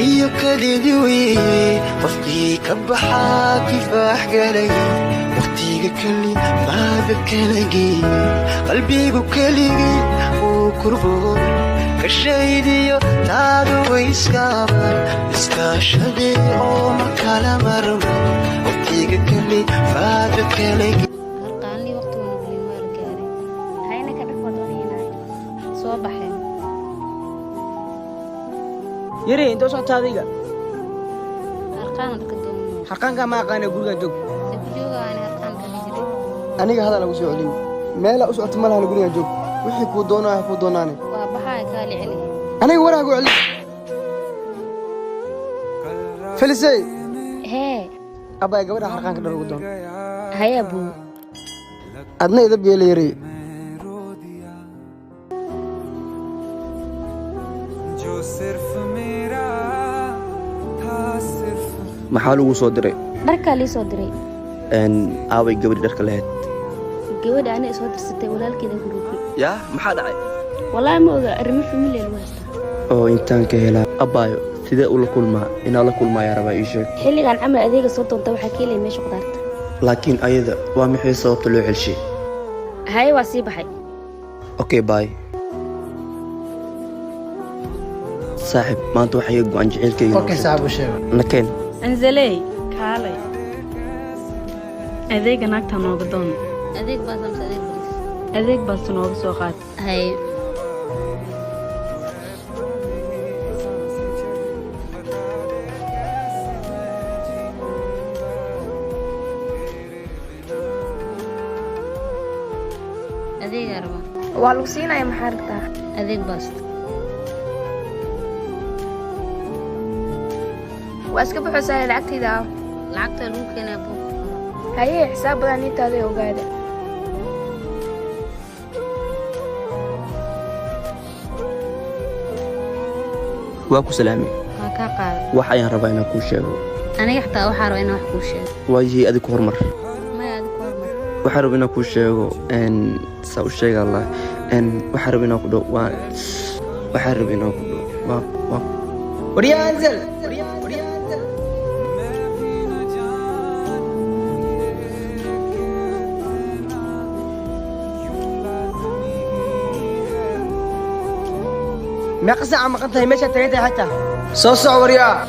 iyo kalidiwi qofkii ka baxaa kifaax galay waqtiga kali maada kalagi qalbigu kaligii uu kurboon ka shaydiyo taadu iskaaban iskaashadee oo ma kala marmo waqtiga kali maada kalagi يري انت وصلت هذيك أرقام القدوم حقان ما قانا غورغا جوج سبجوغا أنا أرقام كبيرة aniga hadal lagu soo celin meel u socoto malaha guriga joog wixii ku doonaane وبحاي كالي عليه aniga waraagu celin Felisay هي abay gabadha harqaanka dhar ugu doon هيا أبو adna idab yeelay maxaa lagu soo diray dharka lii soo diray aaway gabadhi dharka lahayd gabadha ana soo dirsatay walaalkeeda guruubay yaa maxaa dhacay wallahi ma oga arrimo family lagu haystaa oo intaan ka helaa abaayo sidee ula kulmaa inaa la kulmaayaa rabaa ii sheeg xilligan camal adeega soo doonta waxaa ka helaya meesha qudaarta laakiin ayada waa maxay sababta loo celshay haye waa sii baxay okay bye saaxib maanta waxaa iga go'an jaceylkayga okay saaxiib u sheeg nakeen anzaley kaalay adeega naagta nooga doon adeeg baa samsa adeeg bariis adeeg baas nooga soo qaad haye adeega raba waa lagu siinaya maxaa rabtaa adeeg baas waa iska baxaysaa lacagtayda lacagta lagu keenaa buu haye xisaab badan intaada ogaada waa ku salaamay waa kaa qaada wax ayaan rabaa inaan kuu sheego aniga xataa waxaa raba inaan wax kuu sheego waayihii adigu hormar maya adigu hormar waxaa raba inaan kuu sheego saa u sheega allah waxaa raba inaan ku dhow waxaa raba inaan ku dhow waa waryaa anzal ما قصة عم قنتها مشى تريدها حتى صوص وريا